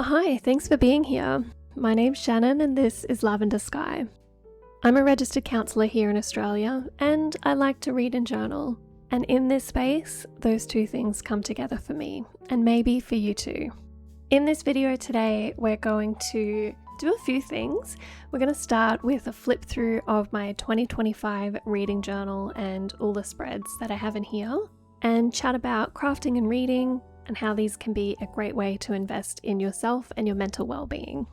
Hi, thanks for being here. My name's Shannon and this is Lavender Sky. I'm a registered counsellor here in Australia and I like to read and journal. And in this space, those two things come together for me, and maybe for you too. In this video today, we're going to do a few things. We're going to start with a flip through of my 2025 reading journal and all the spreads that I have in here, and chat about crafting and reading and how these can be a great way to invest in yourself and your mental well-being.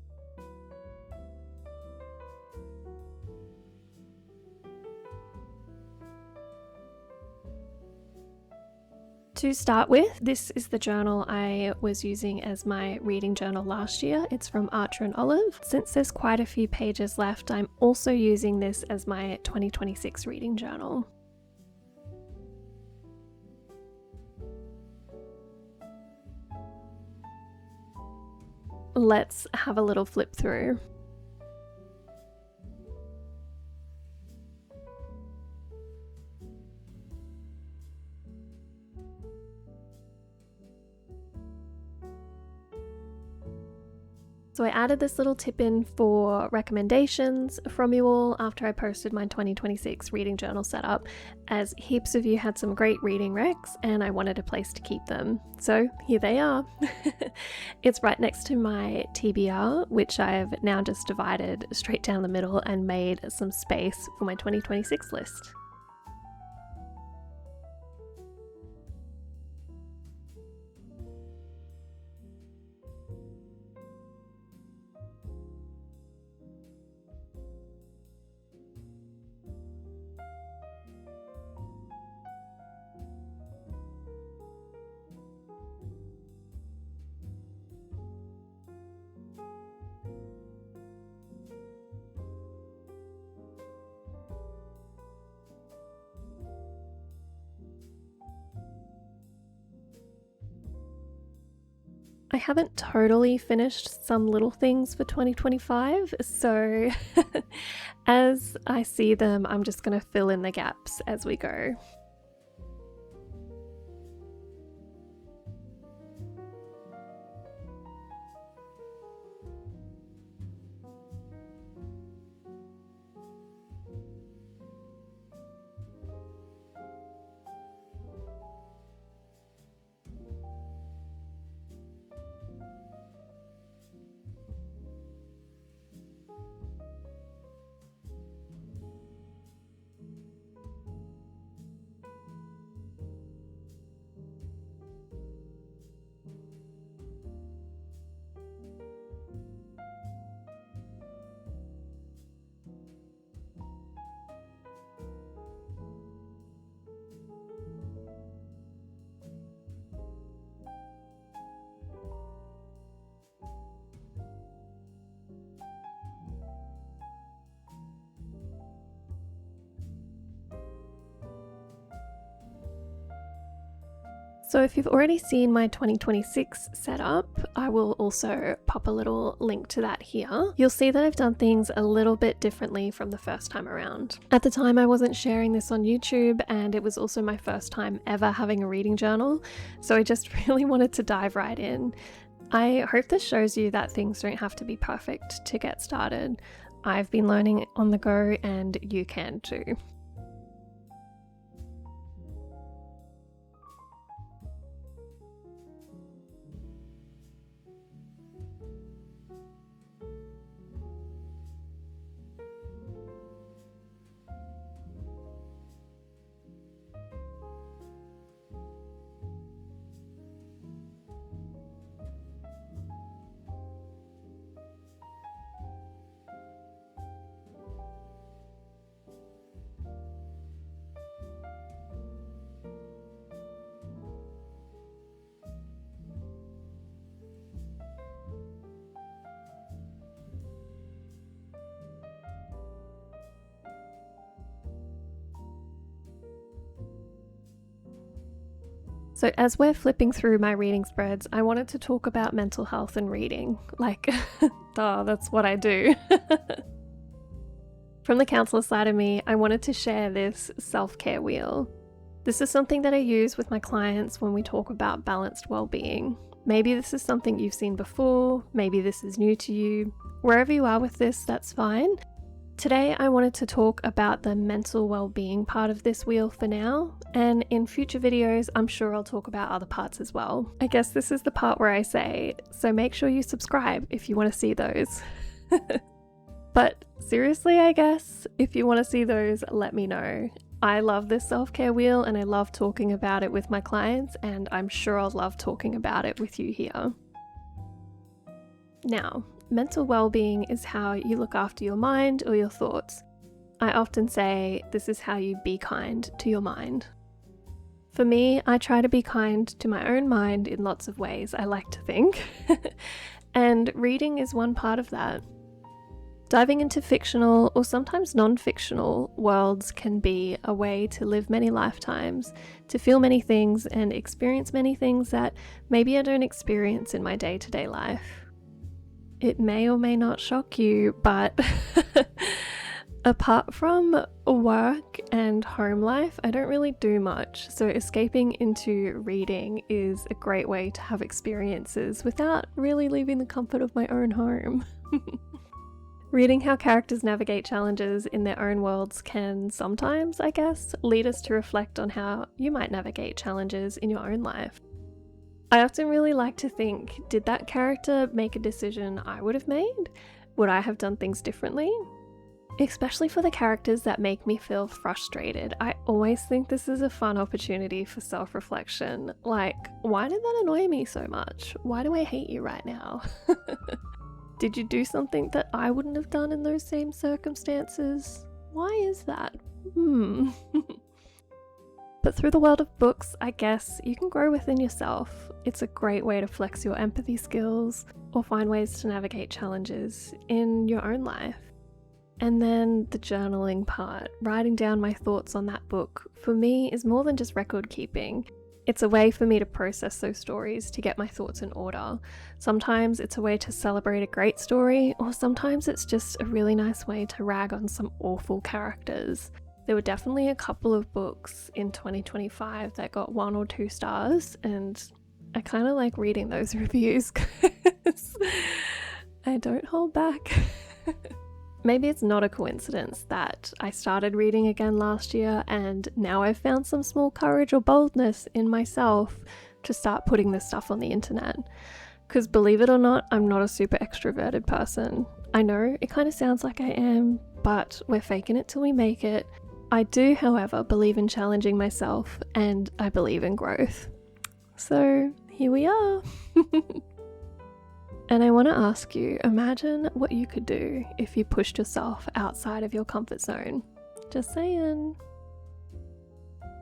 To start with, this is the journal I was using as my reading journal last year. It's from Archer and Olive. Since there's quite a few pages left, I'm also using this as my 2026 reading journal. Let's have a little flip through. So I added this little tip in for recommendations from you all after I posted my 2026 reading journal setup, as heaps of you had some great reading recs and I wanted a place to keep them. So here they are. It's right next to my TBR, which I've now just divided straight down the middle and made some space for my 2026 list. I haven't totally finished some little things for 2025, so as I see them, I'm just going to fill in the gaps as we go. So if you've already seen my 2026 setup, I will also pop a little link to that here. You'll see that I've done things a little bit differently from the first time around. At the time, I wasn't sharing this on YouTube, and it was also my first time ever having a reading journal, so I just really wanted to dive right in. I hope this shows you that things don't have to be perfect to get started. I've been learning on the go, and you can too. So as we're flipping through my reading spreads, I wanted to talk about mental health and reading. Like, duh, that's what I do. From the counselor side of me, I wanted to share this self-care wheel. This is something that I use with my clients when we talk about balanced well-being. Maybe this is something you've seen before, maybe this is new to you. Wherever you are with this, that's fine. Today I wanted to talk about the mental well-being part of this wheel for now, and in future videos I'm sure I'll talk about other parts as well. I guess this is the part where I say, so make sure you subscribe if you want to see those. But seriously, I guess, if you want to see those, let me know. I love this self-care wheel and I love talking about it with my clients, and I'm sure I'll love talking about it with you here. Now, mental well-being is how you look after your mind or your thoughts. I often say this is how you be kind to your mind. For me, I try to be kind to my own mind in lots of ways, I like to think. And reading is one part of that. Diving into fictional or sometimes non-fictional worlds can be a way to live many lifetimes, to feel many things and experience many things that maybe I don't experience in my day-to-day life. It may or may not shock you, but apart from work and home life, I don't really do much. So escaping into reading is a great way to have experiences without really leaving the comfort of my own home. Reading how characters navigate challenges in their own worlds can sometimes, I guess, lead us to reflect on how you might navigate challenges in your own life. I often really like to think, did that character make a decision I would have made? Would I have done things differently? Especially for the characters that make me feel frustrated. I always think this is a fun opportunity for self-reflection. Like, why did that annoy me so much? Why do I hate you right now? Did you do something that I wouldn't have done in those same circumstances? Why is that? But through the world of books, I guess, you can grow within yourself. It's a great way to flex your empathy skills or find ways to navigate challenges in your own life. And then the journaling part, writing down my thoughts on that book, for me is more than just record keeping. It's a way for me to process those stories, to get my thoughts in order. Sometimes it's a way to celebrate a great story, or sometimes it's just a really nice way to rag on some awful characters. There were definitely a couple of books in 2025 that got 1 or 2 stars, and I kind of like reading those reviews because I don't hold back. Maybe it's not a coincidence that I started reading again last year and now I've found some small courage or boldness in myself to start putting this stuff on the internet. Because believe it or not, I'm not a super extroverted person. I know it kind of sounds like I am, but we're faking it till we make it. I do, however, believe in challenging myself and I believe in growth. So here we are. And I want to ask you, imagine what you could do if you pushed yourself outside of your comfort zone. Just saying.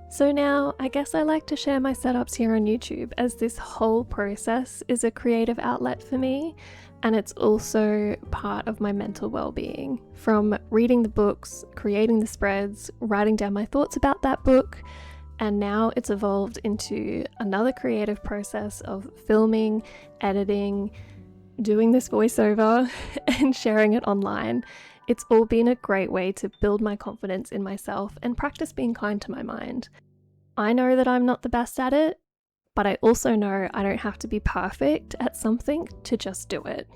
So now, I guess I like to share my setups here on YouTube, as this whole process is a creative outlet for me, and it's also part of my mental well-being. From reading the books, creating the spreads, writing down my thoughts about that book, and now it's evolved into another creative process of filming, editing, doing this voiceover and sharing it online. It's all been a great way to build my confidence in myself and practice being kind to my mind. I know that I'm not the best at it, but I also know I don't have to be perfect at something to just do it.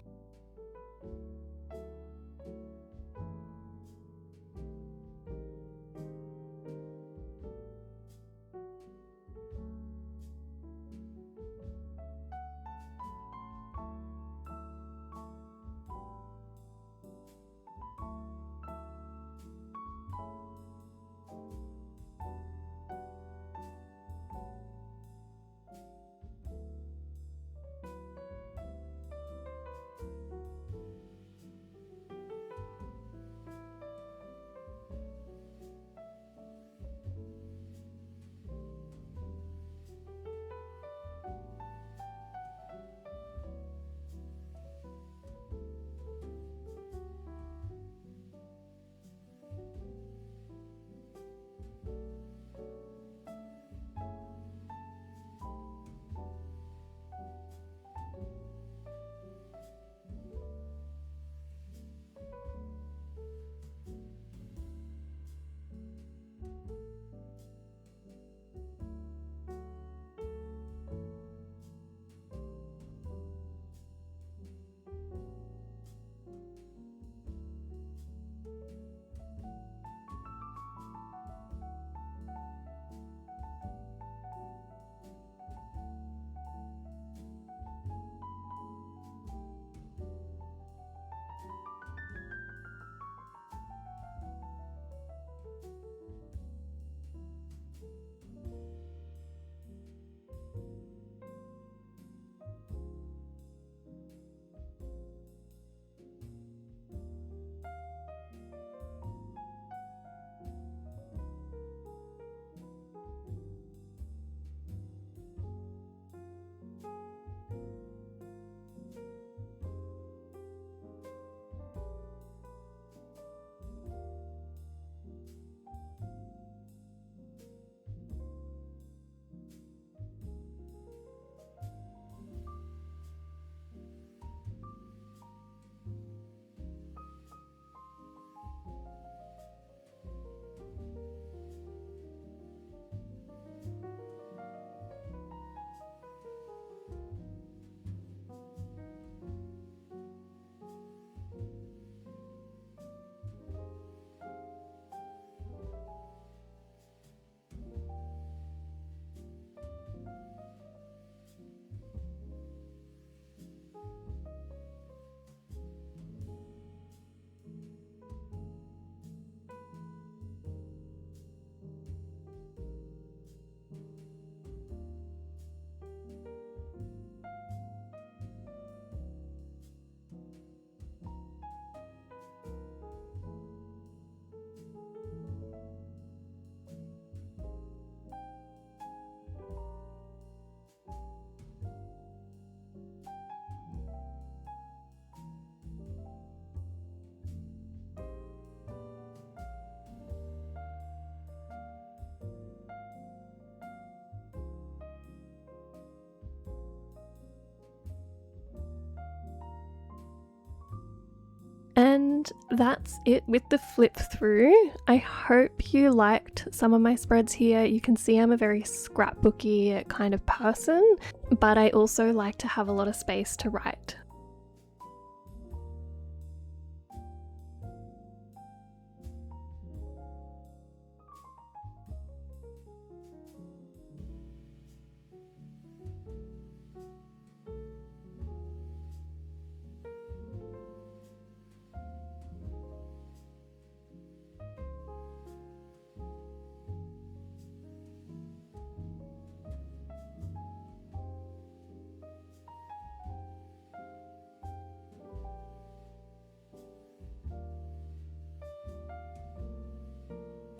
And that's it with the flip through. I hope you liked some of my spreads here. You can see I'm a very scrapbooky kind of person, but I also like to have a lot of space to write.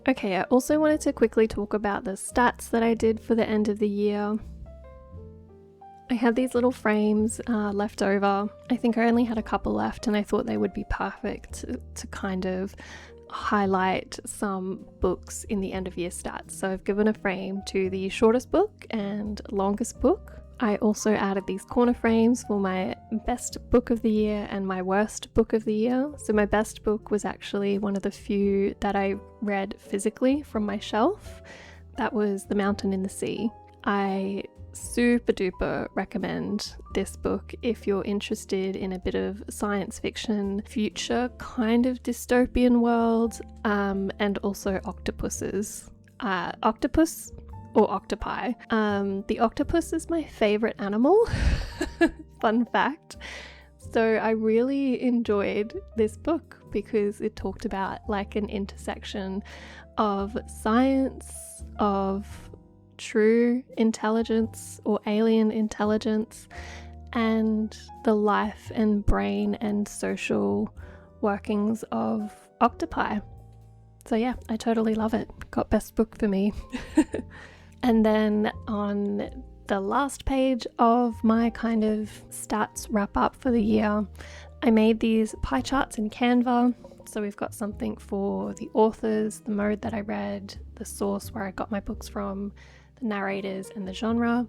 Okay, I also wanted to quickly talk about the stats that I did for the end of the year. I had these little frames left over. I think I only had a couple left, and I thought they would be perfect to kind of highlight some books in the end of year stats. So I've given a frame to the shortest book and longest book. I also added these corner frames for my best book of the year and my worst book of the year. So my best book was actually one of the few that I read physically from my shelf. That was The Mountain in the Sea. I super duper recommend this book if you're interested in a bit of science fiction, future kind of dystopian world, and also octopuses. Octopus or octopi. The octopus is my favorite animal. Fun fact. So I really enjoyed this book because it talked about like an intersection of science, of true intelligence or alien intelligence, and the life and brain and social workings of octopi. So yeah, I totally love it. Got best book for me. And then on the last page of my kind of stats wrap up for the year, I made these pie charts in Canva. So we've got something for the authors, the mode that I read, the source where I got my books from, the narrators, and the genre.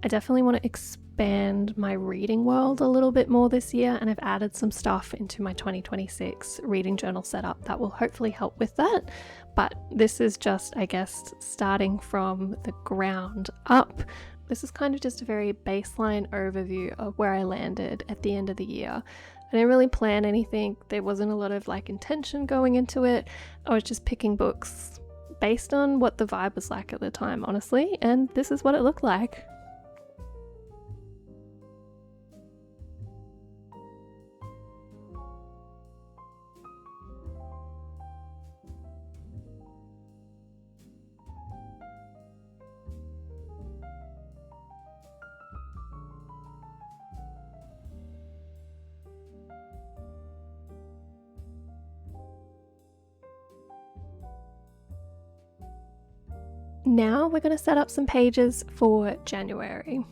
I definitely want to expand my reading world a little bit more this year, and I've added some stuff into my 2026 reading journal setup that will hopefully help with that. But this is just, I guess, starting from the ground up. This is kind of just a very baseline overview of where I landed at the end of the year. I didn't really plan anything. There wasn't a lot of like intention going into it. I was just picking books based on what the vibe was like at the time, honestly, and this is what it looked like. Now we're going to set up some pages for January.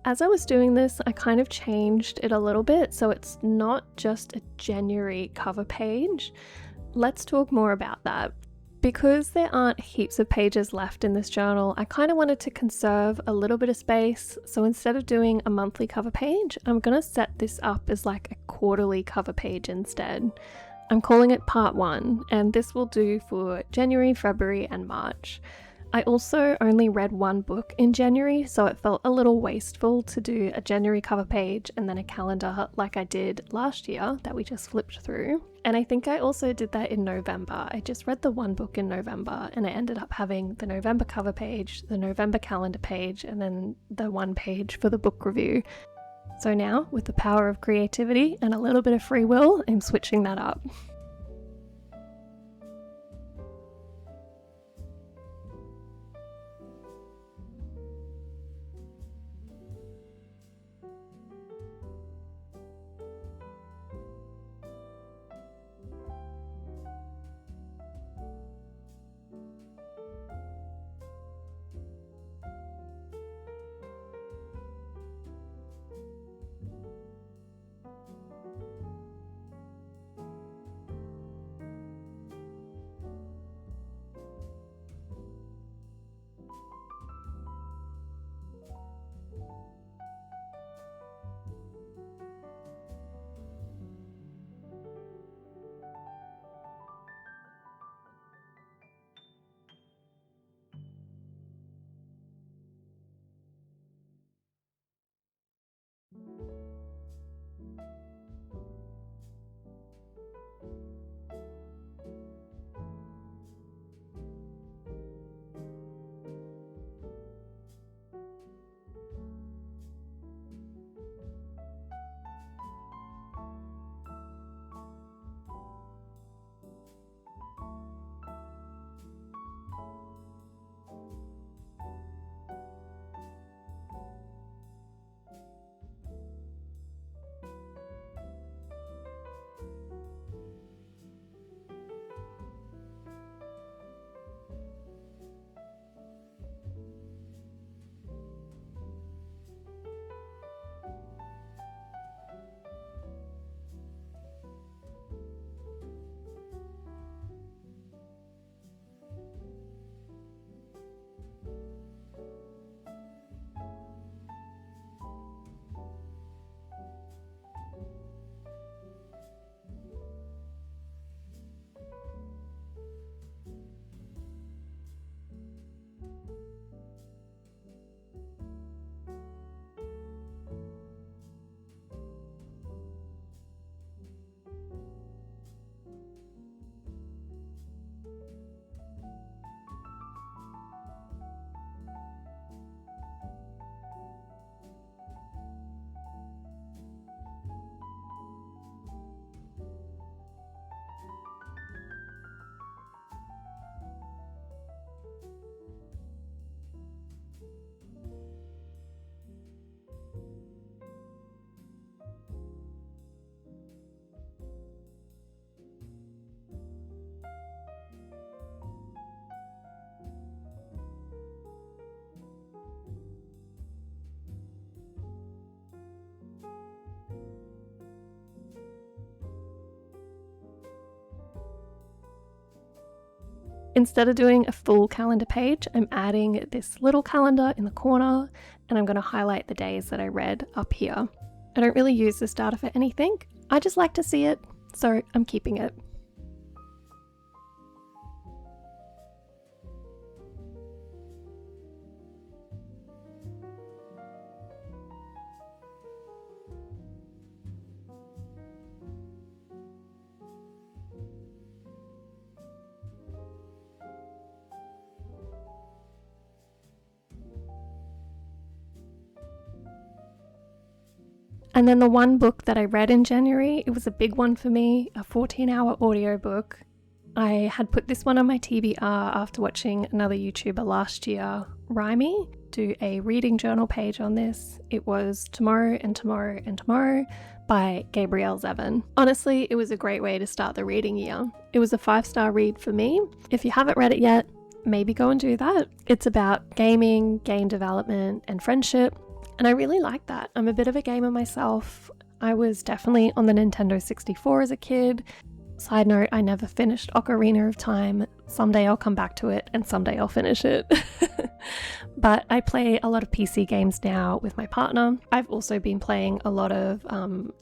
As I was doing this, I kind of changed it a little bit, so it's not just a January cover page. Let's talk more about that. Because there aren't heaps of pages left in this journal, I kind of wanted to conserve a little bit of space, so instead of doing a monthly cover page, I'm going to set this up as like a quarterly cover page instead. I'm calling it part 1, and this will do for January, February, and March. I also only read one book in January, so it felt a little wasteful to do a January cover page and then a calendar like I did last year that we just flipped through. And I think I also did that in November. I just read the one book in November and I ended up having the November cover page, the November calendar page, and then the one page for the book review. So now, with the power of creativity and a little bit of free will, I'm switching that up. Instead of doing a full calendar page, I'm adding this little calendar in the corner and I'm going to highlight the days that I read up here. I don't really use this data for anything, I just like to see it, so I'm keeping it. And then the one book that I read in January, it was a big one for me, a 14-hour audiobook. I had put this one on my TBR after watching another YouTuber last year, Rhyme, do a reading journal page on this. It was Tomorrow and Tomorrow and Tomorrow by Gabrielle Zevin. Honestly, it was a great way to start the reading year. It was a 5-star read for me. If you haven't read it yet, maybe go and do that. It's about gaming, game development, and friendship. And I really like that. I'm a bit of a gamer myself. I was definitely on the Nintendo 64 as a kid. Side note, I never finished Ocarina of Time. Someday I'll come back to it and someday I'll finish it. But I play a lot of PC games now with my partner. I've also been playing a lot of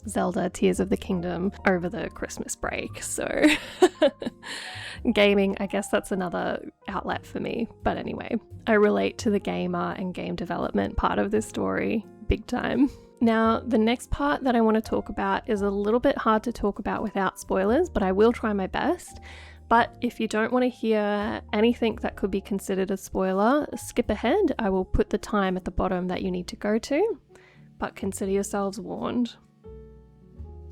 Zelda Tears of the Kingdom over the Christmas break. So gaming, I guess that's another outlet for me. But anyway, I relate to the gamer and game development part of this story big time. Now, the next part that I want to talk about is a little bit hard to talk about without spoilers, but I will try my best. But if you don't want to hear anything that could be considered a spoiler, skip ahead. I will put the time at the bottom that you need to go to, but consider yourselves warned.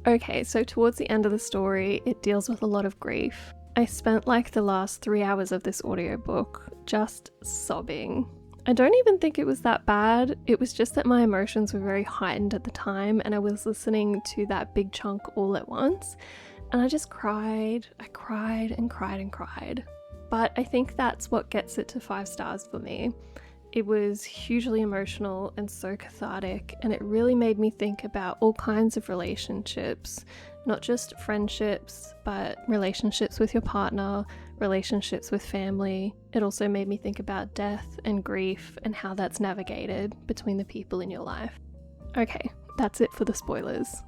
Okay, so towards the end of the story, it deals with a lot of grief. I spent like the last 3 hours of this audiobook just sobbing. I don't even think it was that bad. It was just that my emotions were very heightened at the time and I was listening to that big chunk all at once. And I just cried. I cried and cried and cried. But I think that's what gets it to 5 stars for me. It was hugely emotional and so cathartic, and it really made me think about all kinds of relationships, not just friendships, but relationships with your partner, relationships with family. It also made me think about death and grief and how that's navigated between the people in your life. Okay, that's it for the spoilers.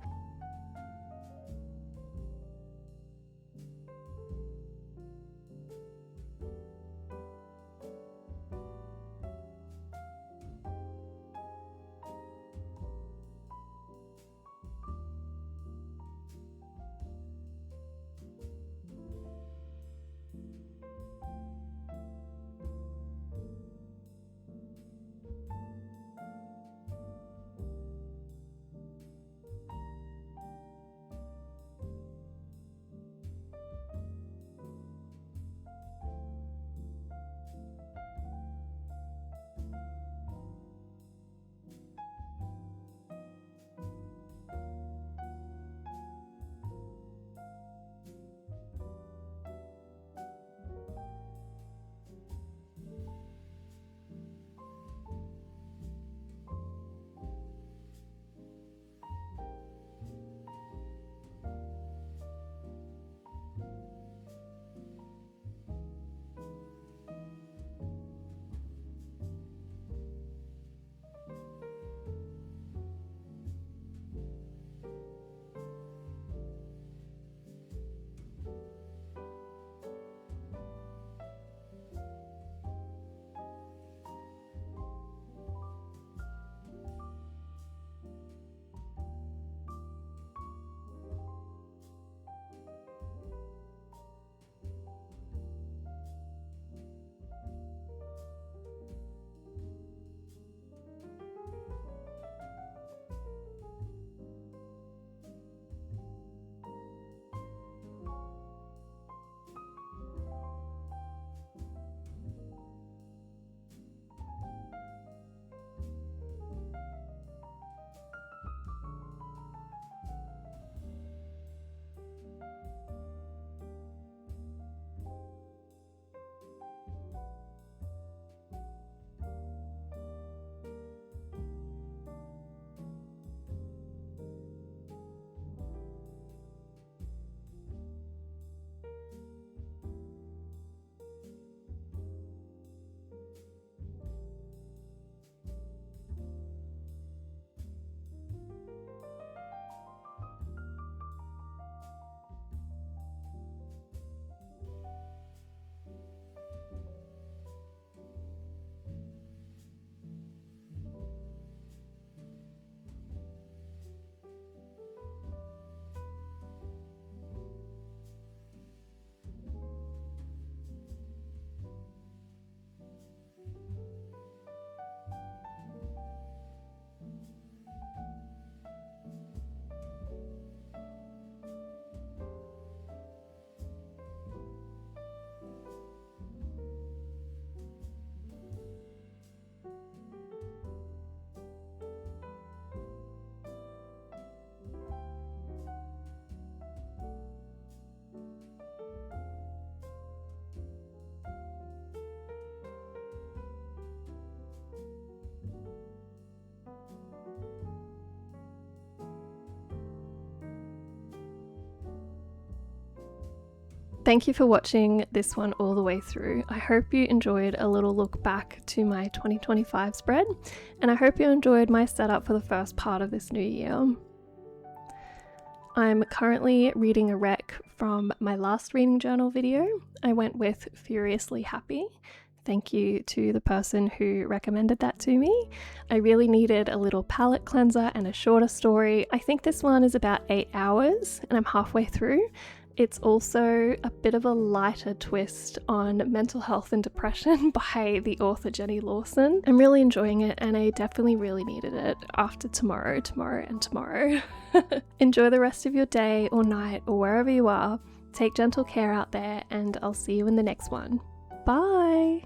Thank you for watching this one all the way through. I hope you enjoyed a little look back to my 2025 spread, and I hope you enjoyed my setup for the first part of this new year. I'm currently reading a rec from my last reading journal video. I went with Furiously Happy. Thank you to the person who recommended that to me. I really needed a little palate cleanser and a shorter story. I think this one is about 8 hours and I'm halfway through. It's also a bit of a lighter twist on mental health and depression by the author Jenny Lawson. I'm really enjoying it and I definitely really needed it after tomorrow. Enjoy the rest of your day or night or wherever you are. Take gentle care out there and I'll see you in the next one. Bye!